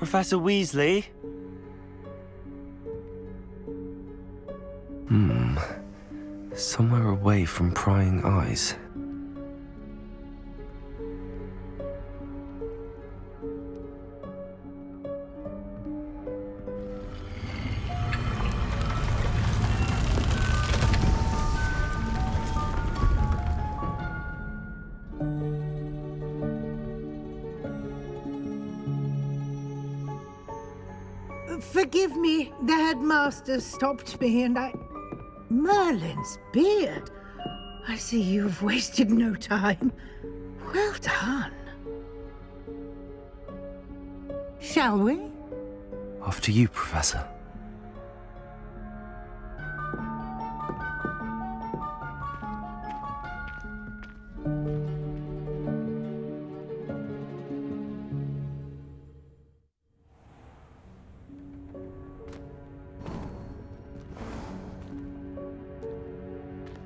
Professor Weasley? Somewhere away from prying eyes. Forgive me, the headmaster stopped me and I... Merlin's beard. I see you've wasted no time. Well done. Shall we? After you, Professor.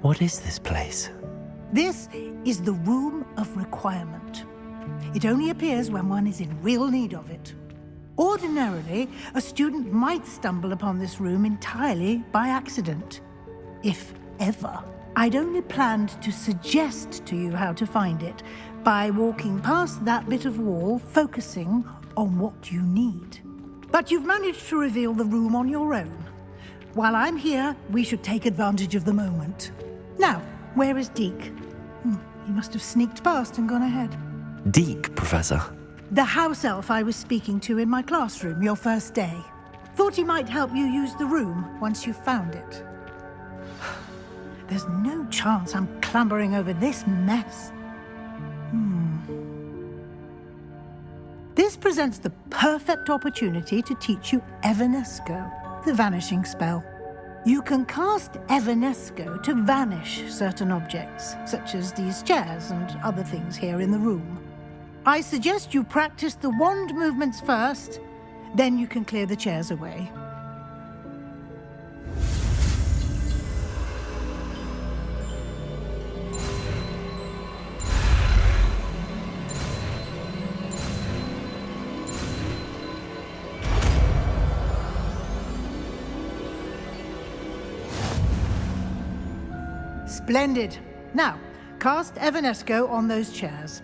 What is this place? This is the Room of Requirement. It only appears when one is in real need of it. Ordinarily, a student might stumble upon this room entirely by accident. If ever. I'd only planned to suggest to you how to find it by walking past that bit of wall, focusing on what you need. But you've managed to reveal the room on your own. While I'm here, we should take advantage of the moment. Now, where is Deke? He must have sneaked past and gone ahead. Deke, Professor. The house elf I was speaking to in my classroom your first day. Thought he might help you use the room once you've found it. There's no chance I'm clambering over this mess. This presents the perfect opportunity to teach you Evanesco, the vanishing spell. You can cast Evanesco to vanish certain objects, such as these chairs and other things here in the room. I suggest you practice the wand movements first, then you can clear the chairs away. Splendid. Now, cast Evanesco on those chairs.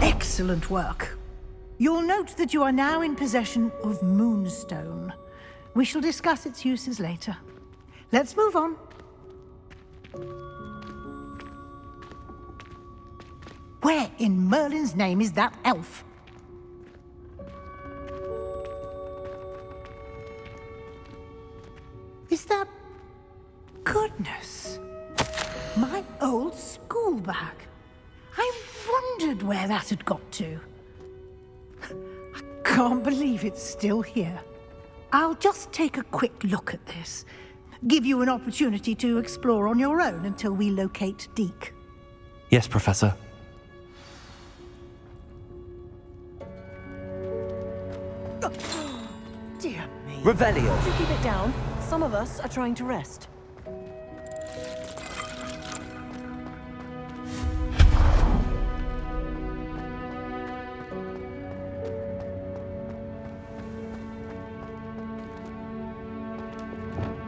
Excellent work. You'll note that you are now in possession of Moonstone. We shall discuss its uses later. Let's move on. Where in Merlin's name is that elf? Is that... Goodness. My old school bag. I wondered where that had got to. I can't believe it's still here. I'll just take a quick look at this. Give you an opportunity to explore on your own until we locate Deke. Yes, Professor. Dear me. Revelio. Would you keep it down? Some of us are trying to rest.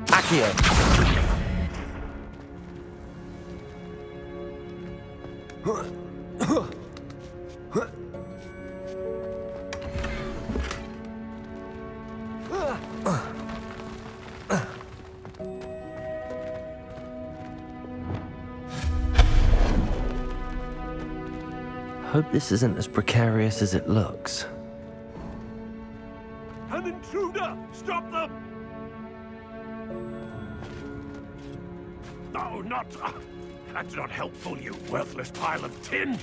Accio. Hope this isn't as precarious as it looks. An intruder! Stop them! No, not... that's not helpful, you worthless pile of tin!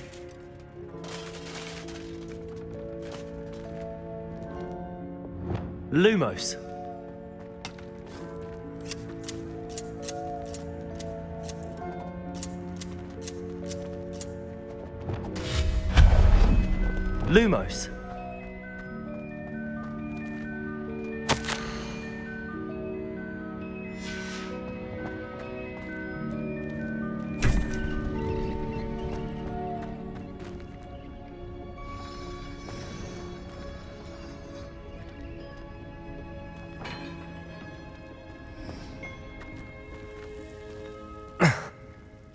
Lumos. Lumos.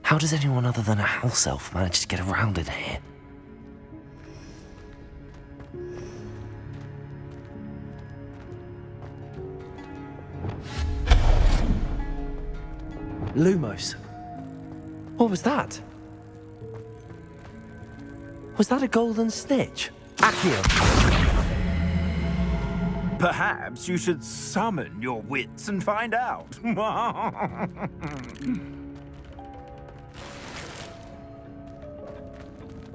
How does anyone other than a house elf manage to get around in here? Lumos. What was that? Was that a golden snitch? Accio! Perhaps you should summon your wits and find out.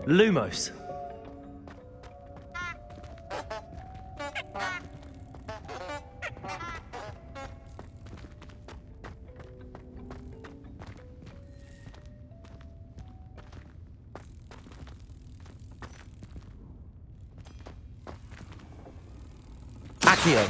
Lumos. Accio!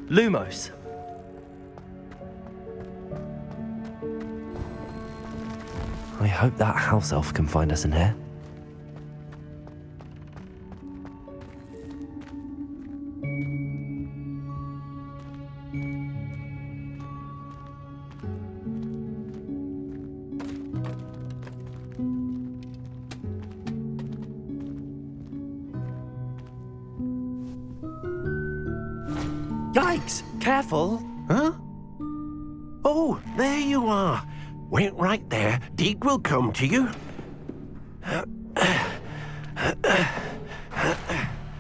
Lumos. I hope that house elf can find us in here. Yikes! Careful! Huh? Oh, there you are. Wait right there. Deke will come to you.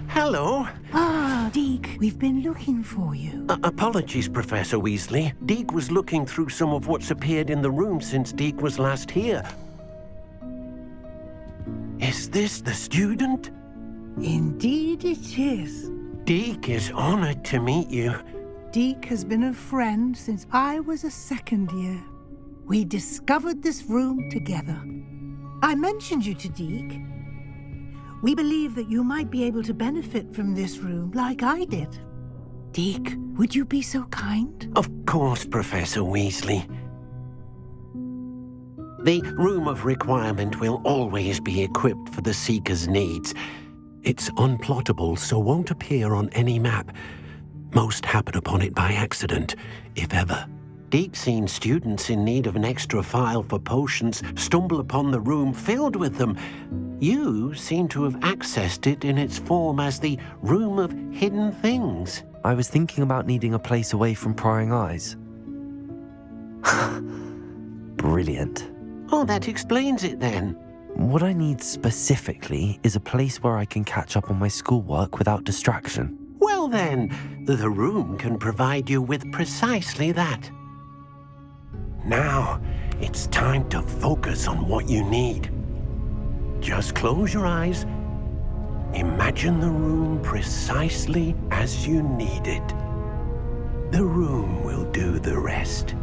Hello. Ah, Deke, we've been looking for you. Apologies, Professor Weasley. Deke was looking through some of what's appeared in the room since Deke was last here. Is this the student? Indeed it is. Deke is honored to meet you. Deke has been a friend since I was a second year. We discovered this room together. I mentioned you to Deke. We believe that you might be able to benefit from this room like I did. Deke, would you be so kind? Of course, Professor Weasley. The Room of Requirement will always be equipped for the Seeker's needs. It's unplottable, so won't appear on any map. Most happen upon it by accident, if ever. Deke's seen students in need of an extra file for potions stumble upon the room filled with them. You seem to have accessed it in its form as the Room of Hidden Things. I was thinking about needing a place away from prying eyes. Brilliant. Oh, that explains it then. What I need specifically is a place where I can catch up on my schoolwork without distraction. Well then, the room can provide you with precisely that. Now, it's time to focus on what you need. Just close your eyes. Imagine the room precisely as you need it. The room will do the rest.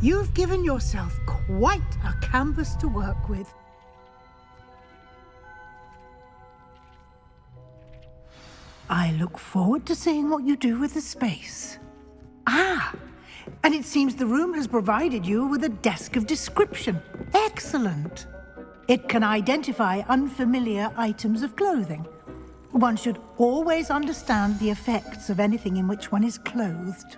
You've given yourself quite a canvas to work with. I look forward to seeing what you do with the space. Ah, and it seems the room has provided you with a desk of description. Excellent. It can identify unfamiliar items of clothing. One should always understand the effects of anything in which one is clothed.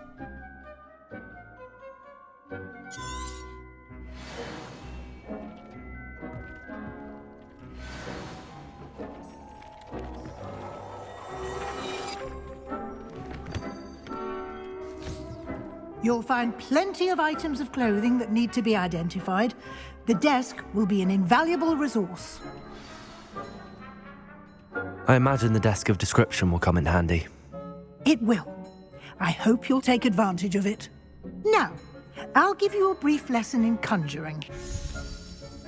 You'll find plenty of items of clothing that need to be identified. The desk will be an invaluable resource. I imagine the desk of description will come in handy. It will. I hope you'll take advantage of it. Now, I'll give you a brief lesson in conjuring.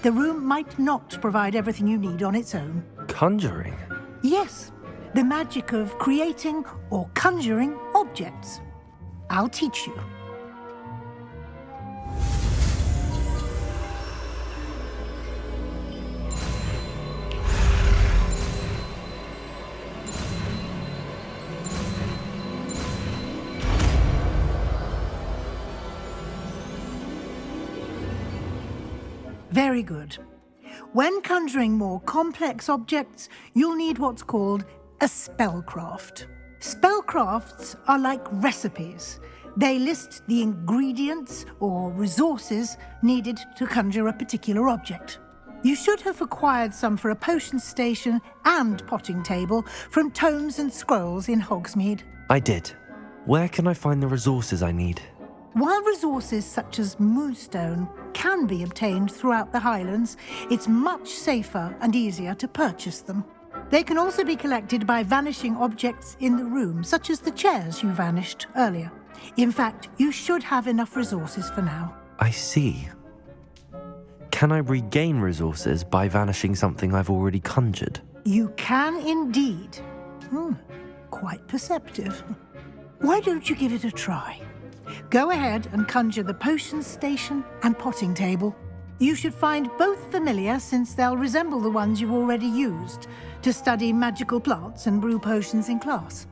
The room might not provide everything you need on its own. Conjuring? Yes, the magic of creating or conjuring objects. I'll teach you. Very good. When conjuring more complex objects, you'll need what's called a spellcraft. Spellcrafts are like recipes. They list the ingredients or resources needed to conjure a particular object. You should have acquired some for a potion station and potting table from tomes and scrolls in Hogsmeade. I did. Where can I find the resources I need? While resources such as moonstone can be obtained throughout the Highlands, it's much safer and easier to purchase them. They can also be collected by vanishing objects in the room, such as the chairs you vanished earlier. In fact, you should have enough resources for now. I see. Can I regain resources by vanishing something I've already conjured? You can indeed. Quite perceptive. Why don't you give it a try? Go ahead and conjure the potion station and potting table. You should find both familiar, since they'll resemble the ones you've already used to study magical plants and brew potions in class.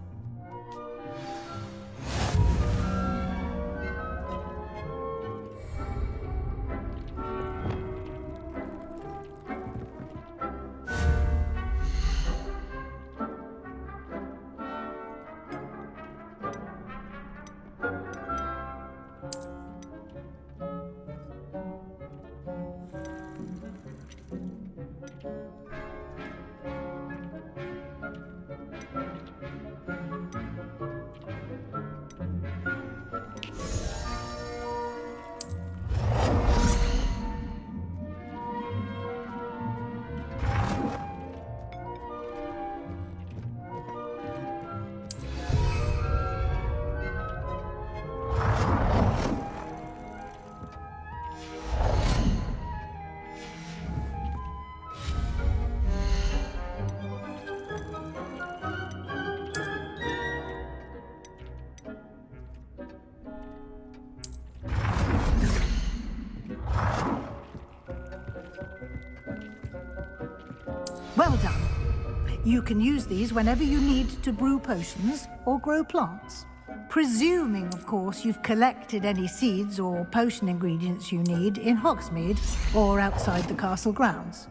Well done. You can use these whenever you need to brew potions or grow plants. Presuming, of course, you've collected any seeds or potion ingredients you need in Hogsmeade or outside the castle grounds.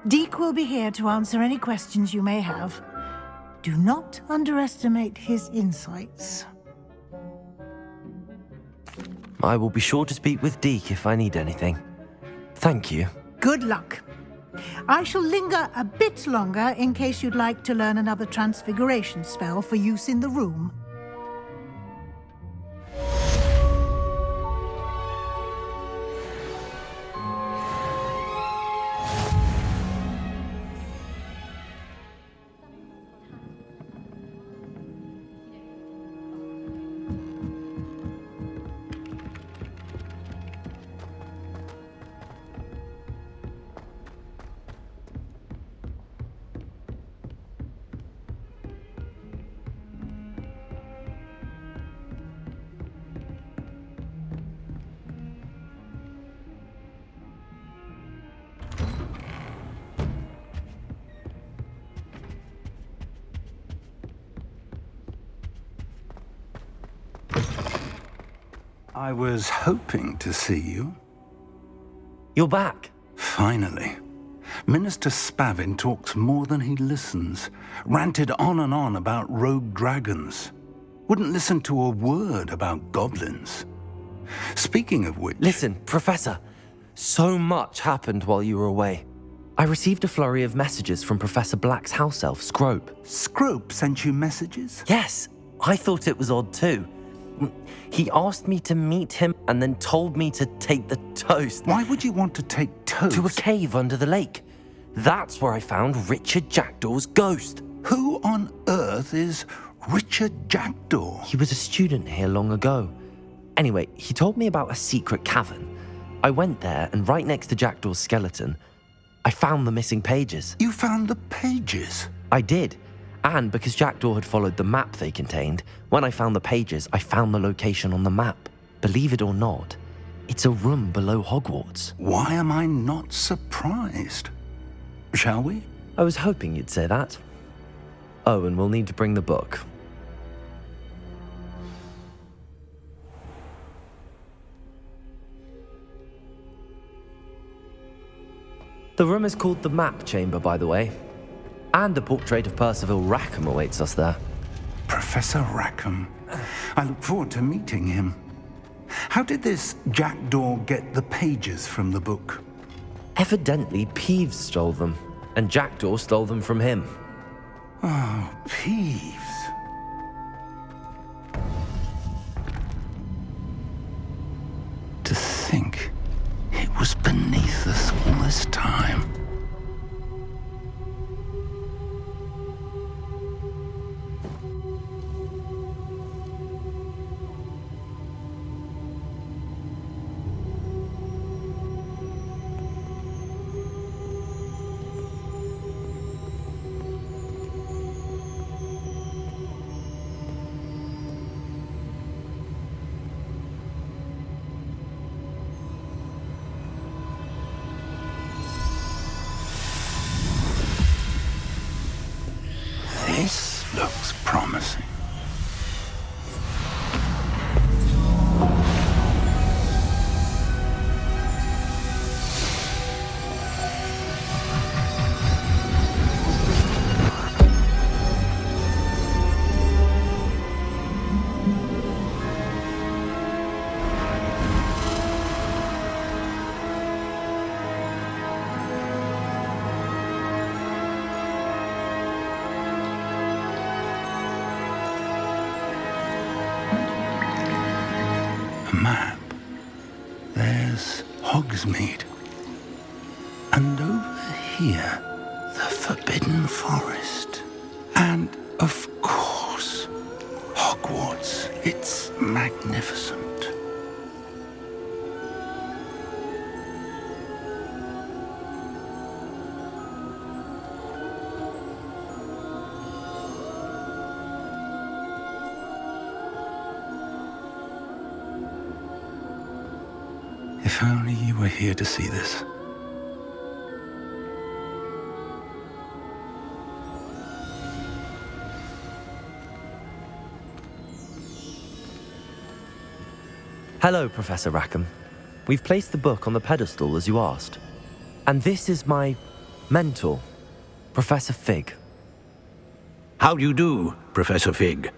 Deke will be here to answer any questions you may have. Do not underestimate his insights. I will be sure to speak with Deke if I need anything. Thank you. Good luck. I shall linger a bit longer in case you'd like to learn another transfiguration spell for use in the room. I was hoping to see you. You're back. Finally. Minister Spavin talks more than he listens. Ranted on and on about rogue dragons. Wouldn't listen to a word about goblins. Speaking of which... Listen, Professor, so much happened while you were away. I received a flurry of messages from Professor Black's house elf, Scrope. Scrope sent you messages? Yes, I thought it was odd too. He asked me to meet him and then told me to take the toast. Why would you want to take toast? To a cave under the lake. That's where I found Richard Jackdaw's ghost. Who on earth is Richard Jackdaw? He was a student here long ago. Anyway, he told me about a secret cavern. I went there, and right next to Jackdaw's skeleton, I found the missing pages. You found the pages? I did. And because Jackdaw had followed the map they contained, when I found the pages, I found the location on the map. Believe it or not, it's a room below Hogwarts. Why am I not surprised? Shall we? I was hoping you'd say that. Oh, and we'll need to bring the book. The room is called the Map Chamber, by the way. And a portrait of Percival Rackham awaits us there. Professor Rackham. I look forward to meeting him. How did this Jackdaw get the pages from the book? Evidently, Ps5 stole them, and Jackdaw stole them from him. Oh, Ps5. To think it was beneath us all this time. This looks promising. Map. There's Hogsmeade. And over here, the Forbidden Forest. And, of course, Hogwarts. It's magnificent. If only you were here to see this. Hello, Professor Rackham. We've placed the book on the pedestal as you asked. And this is my mentor, Professor Fig. How do you do, Professor Fig?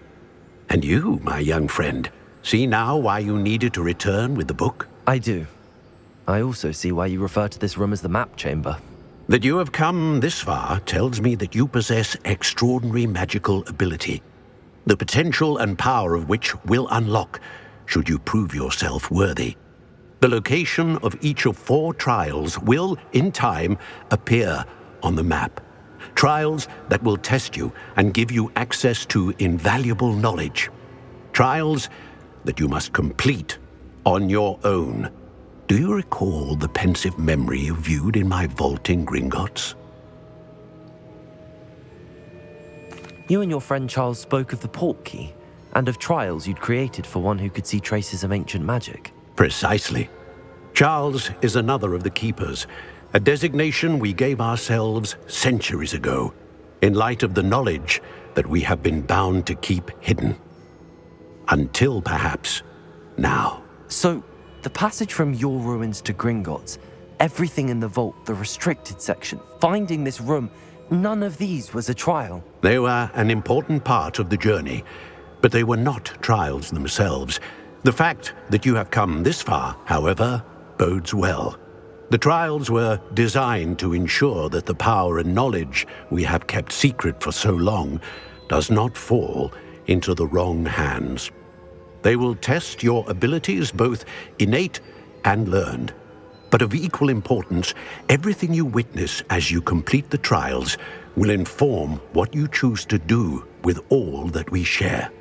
And you, my young friend, see now why you needed to return with the book? I do. I also see why you refer to this room as the Map Chamber. That you have come this far tells me that you possess extraordinary magical ability, the potential and power of which will unlock should you prove yourself worthy. The location of each of 4 trials will, in time, appear on the map. Trials that will test you and give you access to invaluable knowledge. Trials that you must complete on your own. Do you recall the pensive memory you viewed in my vault in Gringotts? You and your friend Charles spoke of the Portkey and of trials you'd created for one who could see traces of ancient magic. Precisely. Charles is another of the Keepers, a designation we gave ourselves centuries ago, in light of the knowledge that we have been bound to keep hidden. Until, perhaps, now. So, the passage from your ruins to Gringotts, everything in the vault, the restricted section, finding this room, none of these was a trial. They were an important part of the journey, But they were not trials themselves. The fact that you have come this far, however, bodes well. The trials were designed to ensure that the power and knowledge we have kept secret for so long does not fall into the wrong hands. They will test your abilities, both innate and learned. But of equal importance, everything you witness as you complete the trials will inform what you choose to do with all that we share.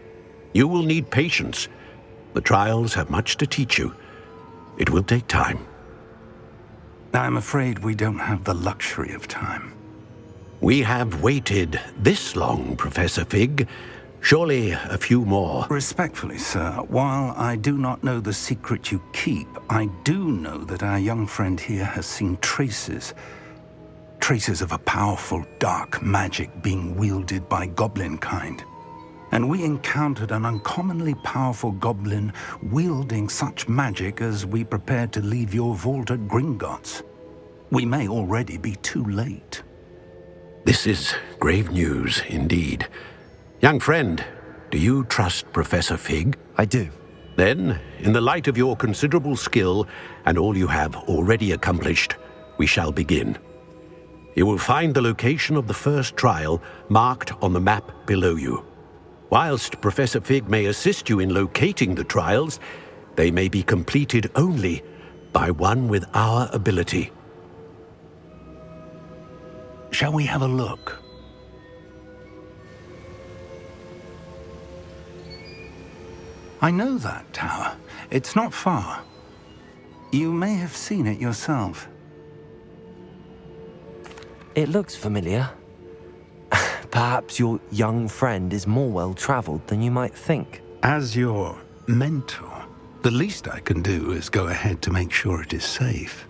You will need patience. The trials have much to teach you. It will take time. I'm afraid we don't have the luxury of time. We have waited this long, Professor Fig. Surely a few more. Respectfully, sir, while I do not know the secret you keep, I do know that our young friend here has seen traces of a powerful dark magic being wielded by goblin kind. And we encountered an uncommonly powerful goblin wielding such magic as we prepared to leave your vault at Gringotts. We may already be too late. This is grave news indeed. Young friend, do you trust Professor Fig? I do. Then, in the light of your considerable skill and all you have already accomplished, we shall begin. You will find the location of the first trial marked on the map below you. Whilst Professor Fig may assist you in locating the trials, they may be completed only by one with our ability. Shall we have a look? I know that tower. It's not far. You may have seen it yourself. It looks familiar. Perhaps your young friend is more well-traveled than you might think. As your mentor, the least I can do is go ahead to make sure it is safe.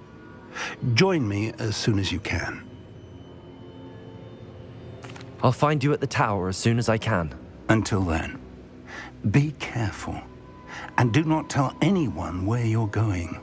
Join me as soon as you can. I'll find you at the tower as soon as I can. Until then, be careful, and do not tell anyone where you're going.